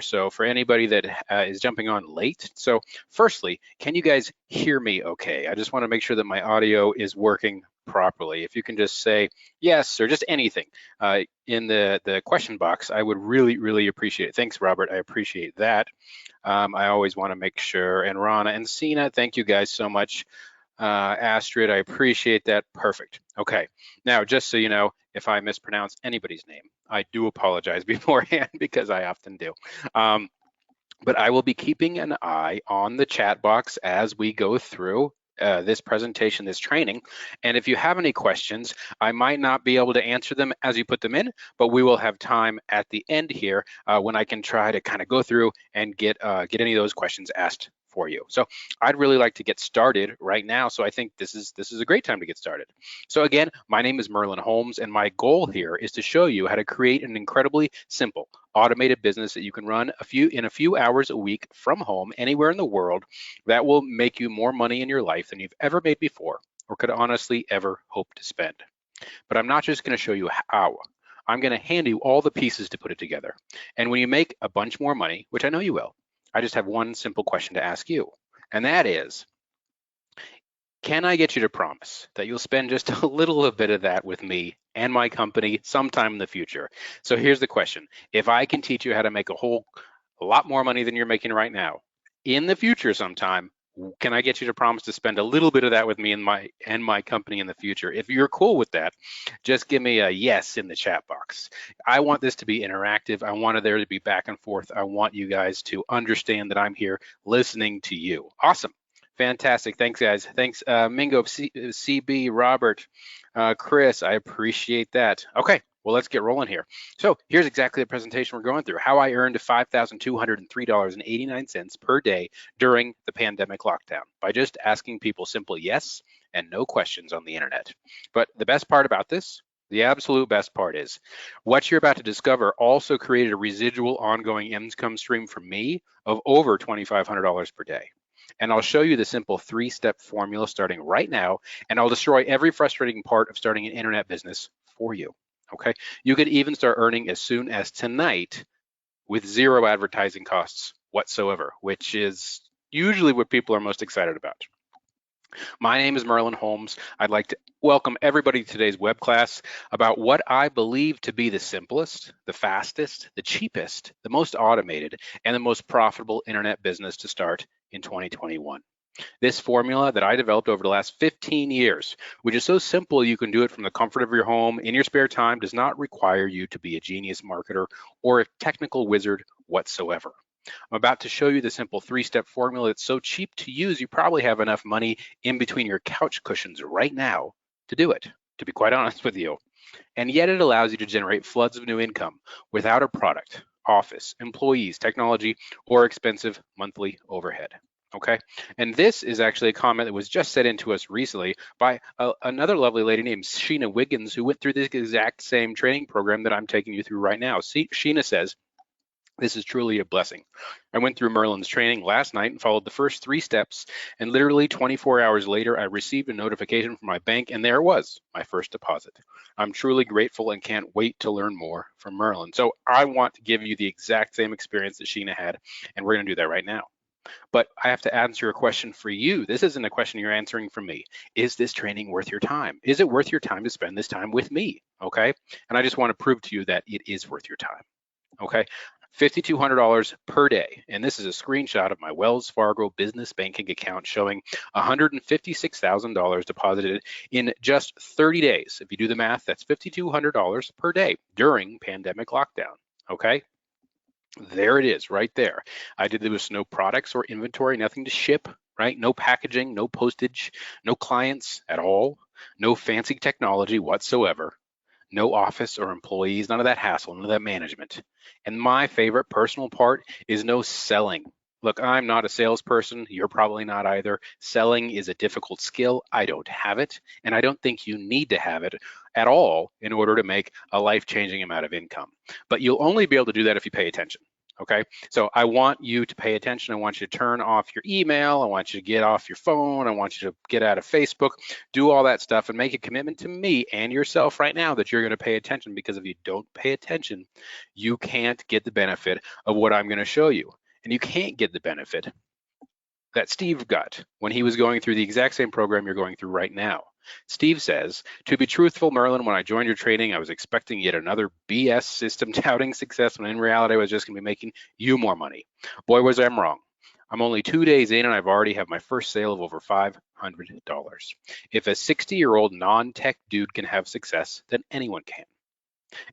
So for anybody that is jumping on late, so firstly, can you guys hear me okay? I just want to make sure that my audio is working properly. If you can just say yes or just anything in the question box, I would really appreciate it. Thanks, Robert. I appreciate that. I always want to make sure. And Rana and Sina, thank you guys so much. Astrid, I appreciate that. Perfect. Okay. Now, just so you know, if I mispronounce anybody's name, I do apologize beforehand because I often do. But I will be keeping an eye on the chat box as we go through this presentation, this training. And if you have any questions, I might not be able to answer them as you put them in, but we will have time at the end here when I can try to kind of go through and get any of those questions asked for you. So I'd really like to get started right now. So I think this is a great time to get started. So again, my name is Merlin Holmes, and my goal here is to show you how to create an incredibly simple automated business that you can run in a few hours a week from home anywhere in the world that will make you more money in your life than you've ever made before or could honestly ever hope to spend. But I'm not just going to show you how. I'm going to hand you all the pieces to put it together. And when you make a bunch more money, which I know you will, I just have one simple question to ask you, and that is, can I get you to promise that you'll spend just a little bit of that with me and my company sometime in the future? So here's the question. If I can teach you how to make a lot more money than you're making right now in the future sometime, can I get you to promise to spend a little bit of that with me and my company in the future? If you're cool with that, just give me a yes in the chat box. I want this to be interactive. I want there to be back and forth. I want you guys to understand that I'm here listening to you. Awesome. Fantastic. Thanks, guys. Thanks, Mingo, CB, Robert, Chris. I appreciate that. Okay. Well, let's get rolling here. So here's exactly the presentation we're going through, how I earned $5,203.89 per day during the pandemic lockdown by just asking people simple yes and no questions on the internet. But the best part about this, the absolute best part is what you're about to discover also created a residual ongoing income stream for me of over $2,500 per day. And I'll show you the simple 3-step formula starting right now, and I'll destroy every frustrating part of starting an internet business for you. Okay, you could even start earning as soon as tonight with zero advertising costs whatsoever, which is usually what people are most excited about. My name is Merlin Holmes. I'd like to welcome everybody to today's web class about what I believe to be the simplest, the fastest, the cheapest, the most automated, and the most profitable internet business to start in 2021. This formula that I developed over the last 15 years, which is so simple you can do it from the comfort of your home in your spare time, does not require you to be a genius marketer or a technical wizard whatsoever. I'm about to show you the simple 3-step formula that's so cheap to use, you probably have enough money in between your couch cushions right now to do it, to be quite honest with you. And yet it allows you to generate floods of new income without a product, office, employees, technology, or expensive monthly overhead. Okay, and this is actually a comment that was just sent in to us recently by another lovely lady named Sheena Wiggins, who went through this exact same training program that I'm taking you through right now. Sheena says, this is truly a blessing. I went through Merlin's training last night and followed the first 3 steps, and literally 24 hours later, I received a notification from my bank, and there it was, my first deposit. I'm truly grateful and can't wait to learn more from Merlin. So I want to give you the exact same experience that Sheena had, and we're gonna do that right now. But I have to answer a question for you. This isn't a question you're answering for me. Is this training worth your time? Is it worth your time to spend this time with me? Okay. And I just want to prove to you that it is worth your time. Okay. $5,200 per day. And this is a screenshot of my Wells Fargo business banking account showing $156,000 deposited in just 30 days. If you do the math, that's $5,200 per day during pandemic lockdown. Okay. There it is right there. I did there was no products or inventory, nothing to ship, right? No packaging, no postage, no clients at all, no fancy technology whatsoever, no office or employees, none of that hassle, none of that management. And my favorite personal part is no selling. Look, I'm not a salesperson. You're probably not either. Selling is a difficult skill. I don't have it, and I don't think you need to have it at all in order to make a life-changing amount of income. But you'll only be able to do that if you pay attention. Okay, so I want you to pay attention. I want you to turn off your email. I want you to get off your phone. I want you to get out of Facebook, do all that stuff, and make a commitment to me and yourself right now that you're going to pay attention, because if you don't pay attention, you can't get the benefit of what I'm going to show you. And you can't get the benefit that Steve got when he was going through the exact same program you're going through right now. Steve says, to be truthful, Merlin, when I joined your training, I was expecting yet another BS system touting success, when in reality, I was just going to be making you more money. Boy, was I wrong. I'm only 2 days in and I've already have my first sale of over $500. If a 60-year-old non-tech dude can have success, then anyone can.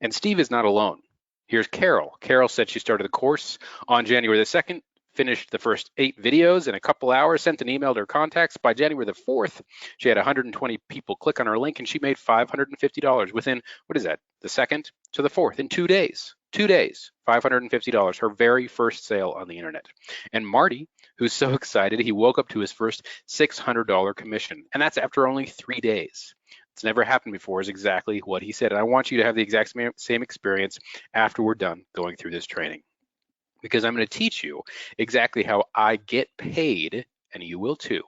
And Steve is not alone. Here's Carol. Carol said she started the course on January the 2nd, finished the first 8 videos in a couple hours, sent an email to her contacts. By January the 4th, she had 120 people click on her link, and she made $550 within, what is that, the 2nd to the 4th, in 2 days. 2 days, $550, her very first sale on the internet. And Marty, who's so excited, he woke up to his first $600 commission, and that's after only 3 days. It's never happened before, is exactly what he said. And I want you to have the exact same experience after we're done going through this training, because I'm going to teach you exactly how I get paid, and you will too,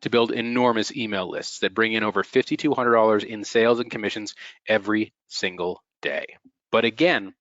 to build enormous email lists that bring in over $5,200 in sales and commissions every single day. But again,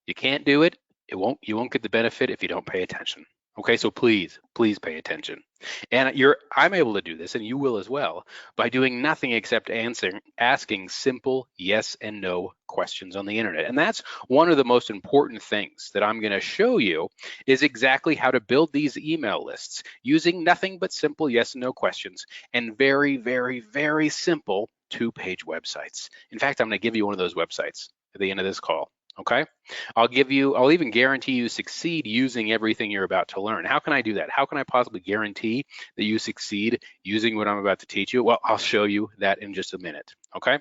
you can't do it. You won't get the benefit if you don't pay attention. Okay, so please pay attention. And I'm able to do this, and you will as well, by doing nothing except asking simple yes and no questions on the internet. And that's one of the most important things that I'm going to show you, is exactly how to build these email lists using nothing but simple yes and no questions and very, very, very simple 2-page websites. In fact, I'm going to give you one of those websites at the end of this call. Okay, I'll even guarantee you succeed using everything you're about to learn. How can I do that? How can I possibly guarantee that you succeed using what I'm about to teach you? Well, I'll show you that in just a minute. Okay,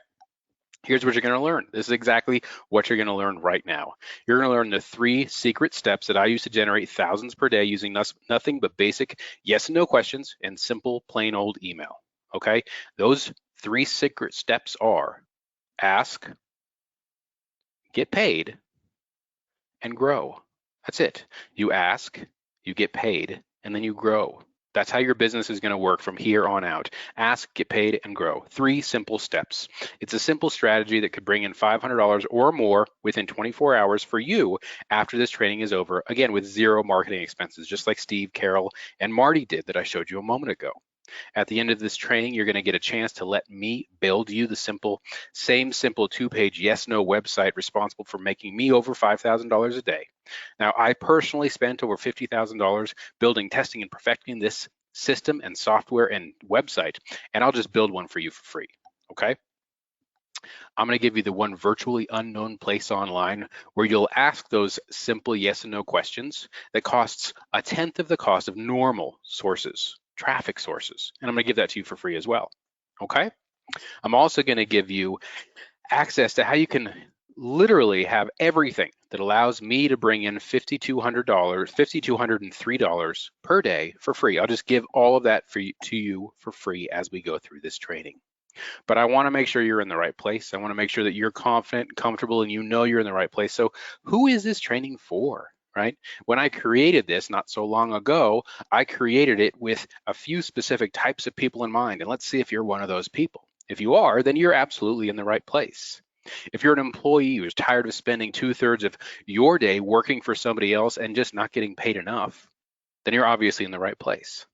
here's what you're going to learn. This is exactly what you're going to learn right now. You're going to learn the 3 secret steps that I use to generate thousands per day using nothing but basic yes and no questions and simple plain old email. Okay, those 3 secret steps are: ask, get paid, and grow. That's it. You ask, you get paid, and then you grow. That's how your business is going to work from here on out. Ask, get paid, and grow. 3 simple steps. It's a simple strategy that could bring in $500 or more within 24 hours for you after this training is over, again, with 0 marketing expenses, just like Steve, Carol, and Marty did that I showed you a moment ago. At the end of this training, you're going to get a chance to let me build you the simple 2-page yes/no website responsible for making me over $5,000 a day. Now, I personally spent over $50,000 building, testing, and perfecting this system and software and website, and I'll just build one for you for free. Okay? I'm going to give you the one virtually unknown place online where you'll ask those simple yes and no questions that costs 1/10 of the cost of normal sources, traffic sources, and I'm going to give that to you for free as well. Okay, I'm also going to give you access to how you can literally have everything that allows me to bring in $5,203 per day for free. I'll just give all of that to you for free as we go through this training. But I want to make sure you're in the right place. I want to make sure that you're confident, comfortable, and you know you're in the right place. So who is this training for? Right? When I created this not so long ago, I created it with a few specific types of people in mind. And let's see if you're one of those people. If you are, then you're absolutely in the right place. If you're an employee who's tired of spending 2/3 of your day working for somebody else and just not getting paid enough, then you're obviously in the right place.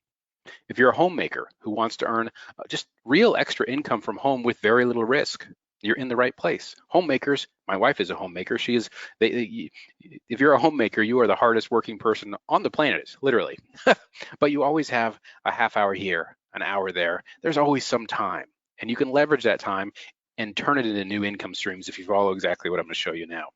If you're a homemaker who wants to earn just real extra income from home with very little risk, you're in the right place. Homemakers, my wife is a homemaker. She is, if you're a homemaker, you are the hardest working person on the planet, literally. But you always have a half hour here, an hour there. There's always some time, and you can leverage that time and turn it into new income streams if you follow exactly what I'm going to show you now.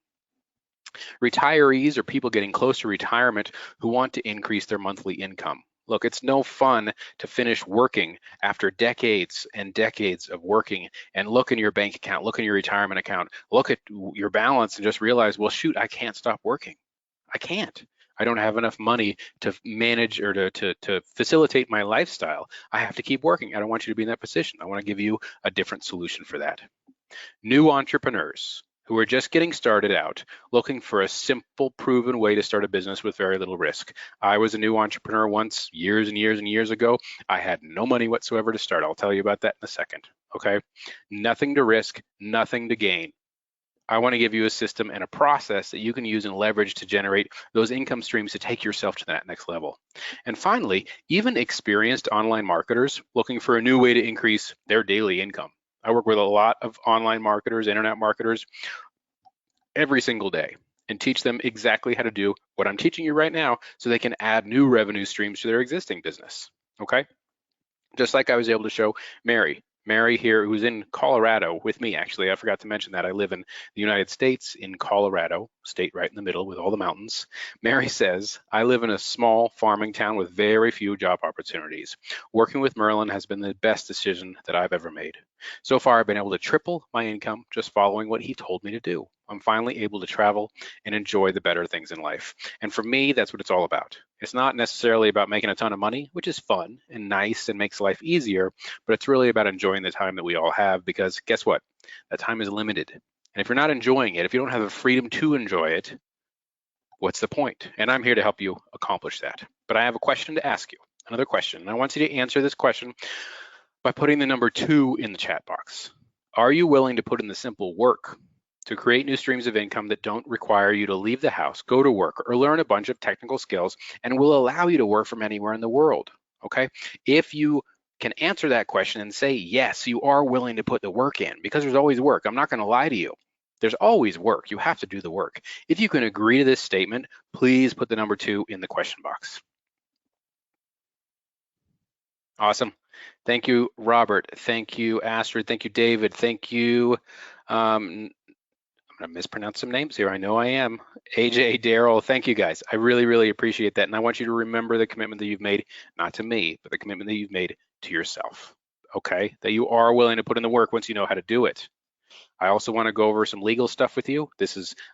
Retirees or people getting close to retirement who want to increase their monthly income. Look, it's no fun to finish working after decades and decades of working and look in your bank account, look in your retirement account, look at your balance and just realize, well, shoot, I can't stop working. I can't. I don't have enough money to manage or to facilitate my lifestyle. I have to keep working. I don't want you to be in that position. I want to give you a different solution for that. New entrepreneurs. who are just getting started out, looking for a simple, proven way to start a business with very little risk. I was a new entrepreneur once, years and years and years ago. I had no money whatsoever to start. I'll tell you about that in a second, okay? Nothing to risk, nothing to gain. I want to give you a system and a process that you can use and leverage to generate those income streams to take yourself to that next level. And finally, even experienced online marketers looking for a new way to increase their daily income. I work with a lot of online marketers, internet marketers, every single day and teach them exactly how to do what I'm teaching you right now so they can add new revenue streams to their existing business, okay? Just like I was able to show Mary here, who's in Colorado with me, actually. I forgot to mention that. I live in the United States in Colorado, state right in the middle with all the mountains. Mary says, I live in a small farming town with very few job opportunities. Working with Merlin has been the best decision that I've ever made. So far, I've been able to triple my income just following what he told me to do. I'm finally able to travel and enjoy the better things in life. And for me, that's what it's all about. It's not necessarily about making a ton of money, which is fun and nice and makes life easier, but it's really about enjoying the time that we all have, because guess what? That time is limited. And if you're not enjoying it, if you don't have the freedom to enjoy it, what's the point? And I'm here to help you accomplish that. But I have a question to ask you, another question. And I want you to answer this question by putting the number 2 in the chat box. Are you willing to put in the simple work to create new streams of income that don't require you to leave the house, go to work, or learn a bunch of technical skills, and will allow you to work from anywhere in the world, okay? If you can answer that question and say, yes, you are willing to put the work in, because there's always work. I'm not gonna lie to you. There's always work. You have to do the work. If you can agree to this statement, please put the number 2 in the question box. Awesome. Thank you, Robert. Thank you, Astrid. Thank you, David. Thank you. I'm gonna mispronounce some names here. I know I am. AJ, Daryl, thank you guys. I really, really appreciate that. And I want you to remember the commitment that you've made, not to me, but the commitment that you've made to yourself, okay? That you are willing to put in the work once you know how to do it. I also want to go over some legal stuff with you.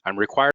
I'm required